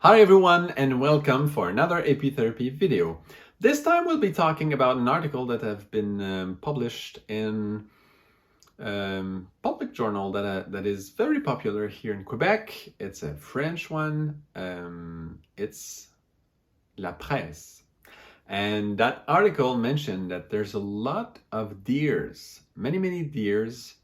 Hi everyone and welcome for another Apitherapy video. This time we'll be talking about an article that have been published in public journal that is very popular here in Quebec. It's a French one. It's La Presse. And that article mentioned that there's a lot of deers, many deers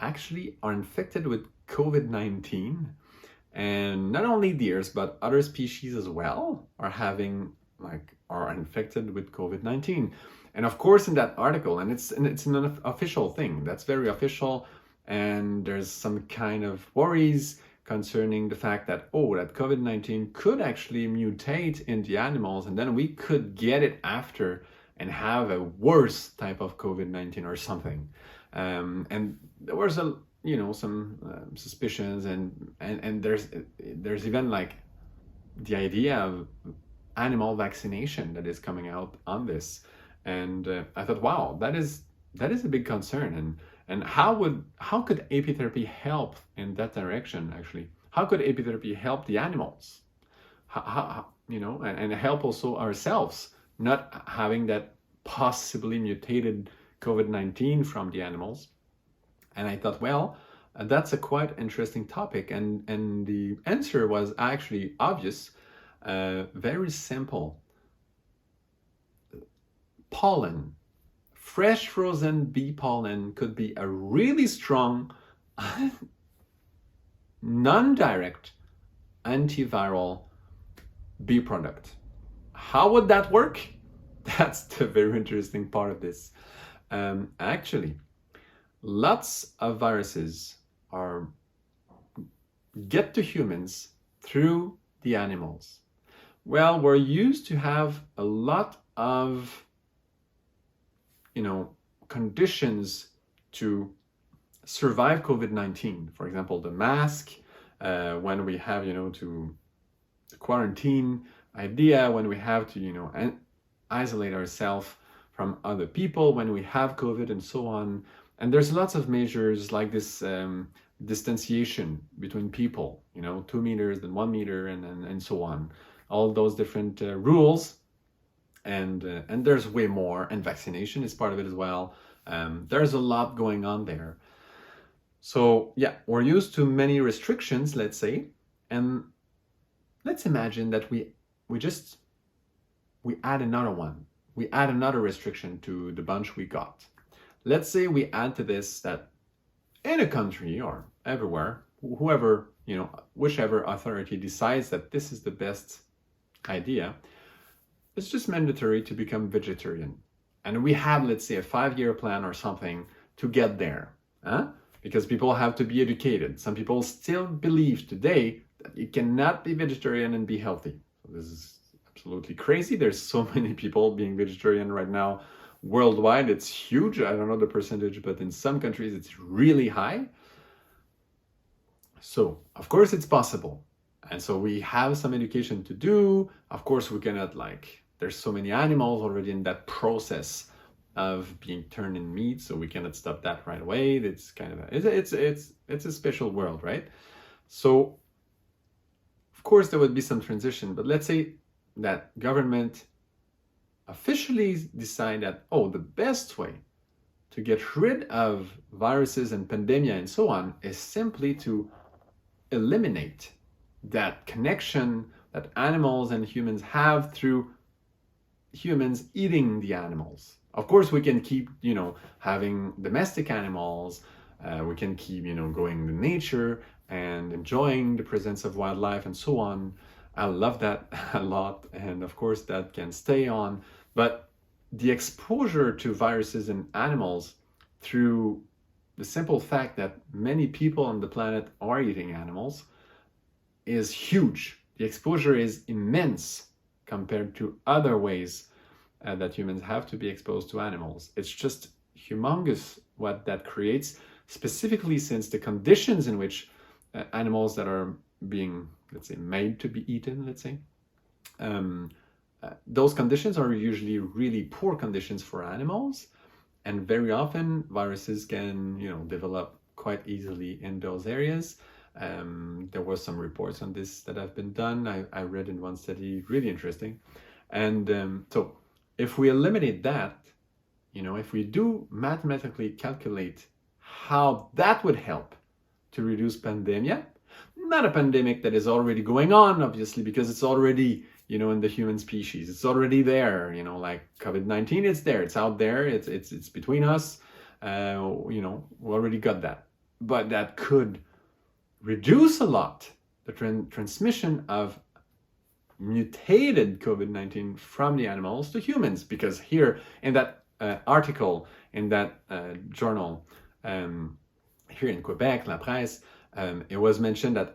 actually are infected with COVID-19. And not only deers, but other species as well are infected with COVID-19. And of course, in that article, and it's an official thing, that's very official, and there's some kind of worries concerning the fact that, that COVID-19 could actually mutate in the animals, and then we could get it after and have a worse type of COVID-19 or something. And there was some suspicions, and there's even like the idea of animal vaccination that is coming out on this, and I thought, wow, that is a big concern, and how could apitherapy help in that direction? Actually, how could apitherapy help the animals? How and help also ourselves, not having that possibly mutated COVID-19 from the animals. And I thought, well, that's a quite interesting topic, and the answer was actually obvious, very simple. Pollen, fresh frozen bee pollen could be a really strong, non-direct antiviral bee product. How would that work? That's the very interesting part of this. Actually, lots of viruses get to humans through the animals. Well, we're used to have a lot of conditions to survive COVID-19. For example, the mask, when we have to the quarantine idea, when we have to isolate ourselves from other people when we have COVID, and so on. And there's lots of measures like this distanciation between people, 2 meters, then 1 meter, and so on. All those different rules, and there's way more, and vaccination is part of it as well. There's a lot going on there. So yeah, we're used to many restrictions, let's say, and let's imagine that we add another one. We add another restriction to the bunch we got. Let's say we add to this that in a country or everywhere, whoever, whichever authority decides that this is the best idea, it's just mandatory to become vegetarian. And we have, let's say, a 5-year plan or something to get there. Because people have to be educated. Some people still believe today that you cannot be vegetarian and be healthy. So this is absolutely crazy. There's so many people being vegetarian right now worldwide. It's huge. I don't know the percentage, but in some countries it's really high. So of course it's possible, and so we have some education to do. Of course we cannot, there's so many animals already in that process of being turned in meat, so we cannot stop that right away. It's kind of it's a special world, right? So of course there would be some transition, but let's say that government officially decide that, the best way to get rid of viruses and pandemia and so on is simply to eliminate that connection that animals and humans have through humans eating the animals. Of course, we can keep, having domestic animals. We can keep, going to nature and enjoying the presence of wildlife and so on. I love that a lot, and of course that can stay on. But the exposure to viruses in animals through the simple fact that many people on the planet are eating animals is huge. The exposure is immense compared to other ways that humans have to be exposed to animals. It's just humongous what that creates, specifically since the conditions in which animals that are being, let's say, made to be eaten, let's say, those conditions are usually really poor conditions for animals, and very often viruses can develop quite easily in those areas. There was some reports on this that have been done. I read in one study, really interesting. And so if we eliminate that, if we do mathematically calculate how that would help to reduce pandemia, not a pandemic that is already going on, obviously, because it's already, in the human species. It's already there, like COVID-19, it's there, it's out there, it's between us. We already got that. But that could reduce a lot the transmission of mutated COVID-19 from the animals to humans, because here in that article, in that journal, here in Quebec, La Presse, it was mentioned that,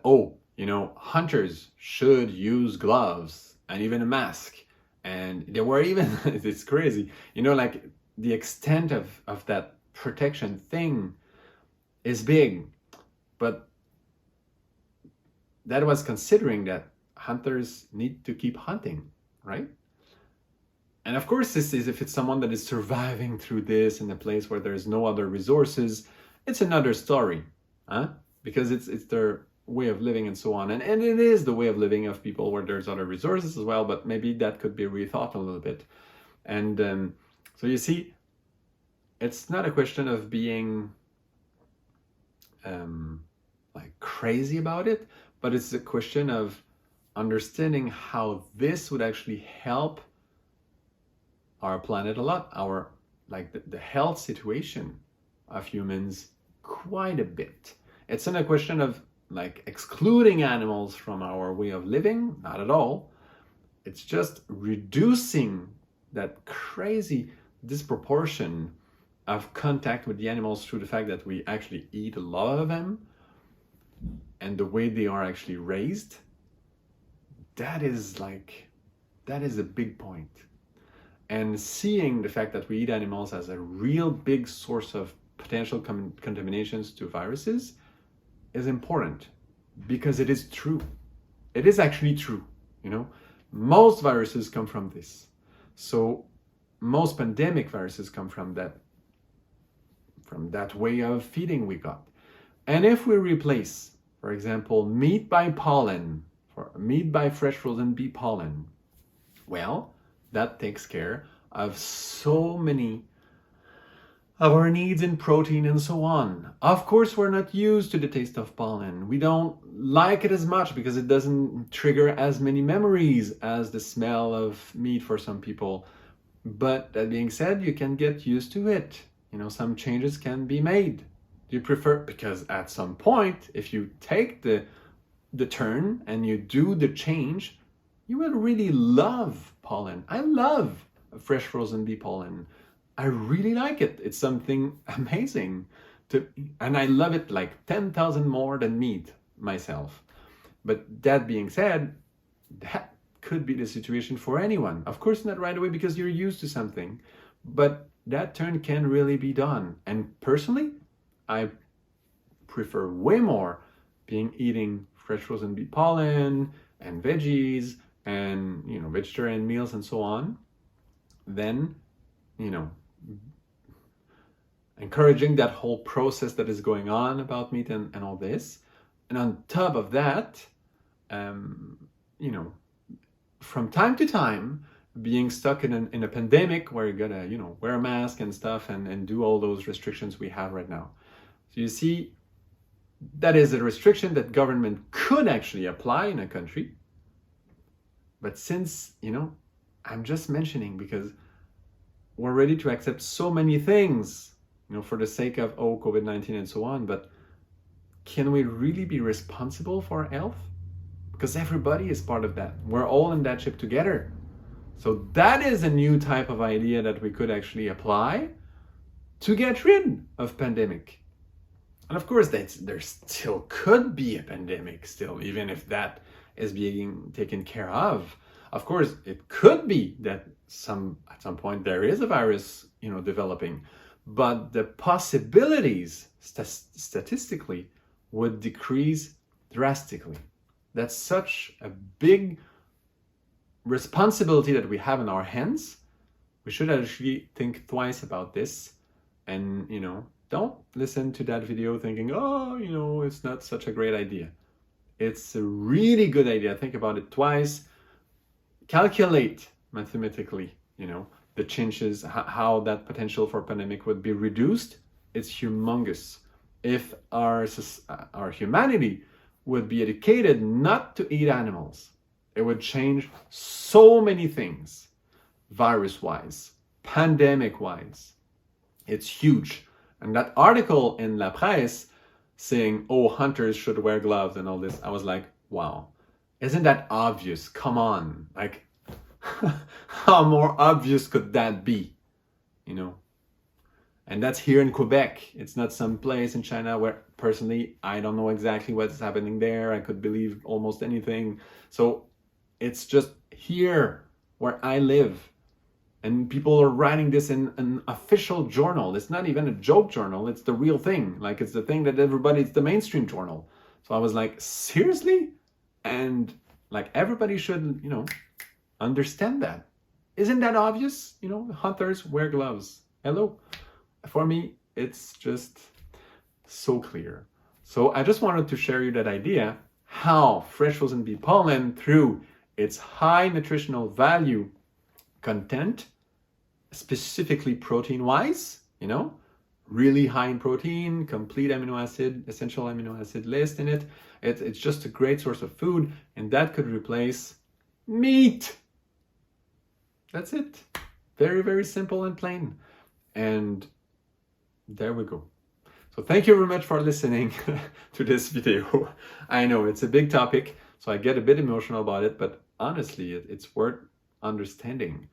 hunters should use gloves and even a mask. And there were even, it's crazy, like the extent of that protection thing is big. But that was considering that hunters need to keep hunting, right? And of course, this is if it's someone that is surviving through this in a place where there's no other resources, it's another story, because it's their way of living and so on. And it is the way of living of people where there's other resources as well, but maybe that could be rethought a little bit. And so you see, it's not a question of being like crazy about it, but it's a question of understanding how this would actually help our planet a lot, our the health situation of humans quite a bit. It's not a question of excluding animals from our way of living, not at all. It's just reducing that crazy disproportion of contact with the animals through the fact that we actually eat a lot of them and the way they are actually raised. That is a big point. And seeing the fact that we eat animals as a real big source of potential contaminations to viruses is important, because it is true. It is actually true. Most viruses come from this. So most pandemic viruses come from that way of feeding we got. And if we replace, for example, meat by pollen, for meat by fresh frozen bee pollen, well, that takes care of so many of our needs in protein and so on. Of course, we're not used to the taste of pollen. We don't like it as much because it doesn't trigger as many memories as the smell of meat for some people. But that being said, you can get used to it. Some changes can be made. Do you prefer, because at some point, if you take the turn and you do the change, you will really love pollen. I love fresh frozen bee pollen. I really like it. It's something amazing and I love it 10,000 more than meat myself. But that being said, that could be the situation for anyone. Of course, not right away because you're used to something, but that turn can really be done. And personally, I prefer way more eating fresh frozen bee pollen and veggies and vegetarian meals and so on, then encouraging that whole process that is going on about meat and all this. And on top of that, from time to time, being stuck in a pandemic where you gotta wear a mask and stuff and do all those restrictions we have right now. So you see, that is a restriction that government could actually apply in a country. But since, I'm just mentioning because we're ready to accept so many things, for the sake of, COVID-19 and so on, but can we really be responsible for our health? Because everybody is part of that. We're all in that ship together. So that is a new type of idea that we could actually apply to get rid of pandemic. And of course, there still could be a pandemic still, even if that is being taken care of. Of course, it could be that at some point there is a virus, developing, but the possibilities statistically would decrease drastically. That's such a big responsibility that we have in our hands. We should actually think twice about this and, don't listen to that video thinking, oh, you know, it's not such a great idea. It's a really good idea. Think about it twice. Calculate mathematically, you know, the changes, how that potential for pandemic would be reduced. It's humongous. If our humanity would be educated not to eat animals, it would change so many things, virus-wise, pandemic-wise. It's huge. And that article in La Presse saying, oh, hunters should wear gloves and all this, I was like, wow, isn't that obvious? Come on. Like, how more obvious could that be? You know? And that's here in Quebec. It's not some place in China where, personally, I don't know exactly what's happening there. I could believe almost anything. So it's just here where I live. And people are writing this in an official journal. It's not even a joke journal. It's the real thing. Like, it's the thing that it's the mainstream journal. So I was like, seriously? And like, everybody should, you know, understand that. Isn't that obvious? You know, hunters wear gloves. Hello. For me, it's just so clear. So I just wanted to share you that idea, how fresh frozen bee pollen, through its high nutritional value content, specifically protein-wise, you know, really high in protein, complete amino acid, essential amino acid list in it. It's just a great source of food, and that could replace meat. That's it. Very, very simple and plain. And there we go. So thank you very much for listening to this video. I know it's a big topic, so I get a bit emotional about it, but honestly, it's worth understanding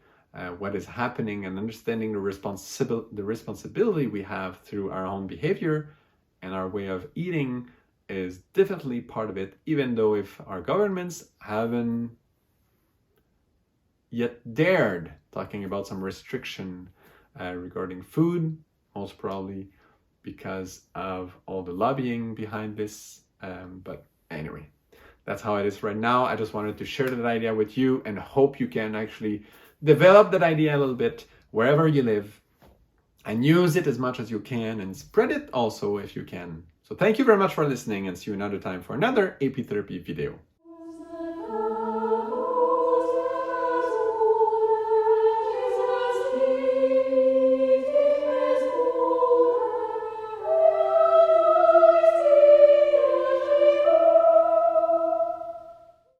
what is happening and understanding the responsibility we have through our own behavior, and our way of eating is definitely part of it, even though if our governments haven't yet dared talking about some restriction regarding food, most probably because of all the lobbying behind this. But anyway, that's how it is right now. I just wanted to share that idea with you and hope you can actually develop that idea a little bit wherever you live and use it as much as you can and spread it also if you can. So thank you very much for listening, and see you another time for another Apitherapy video.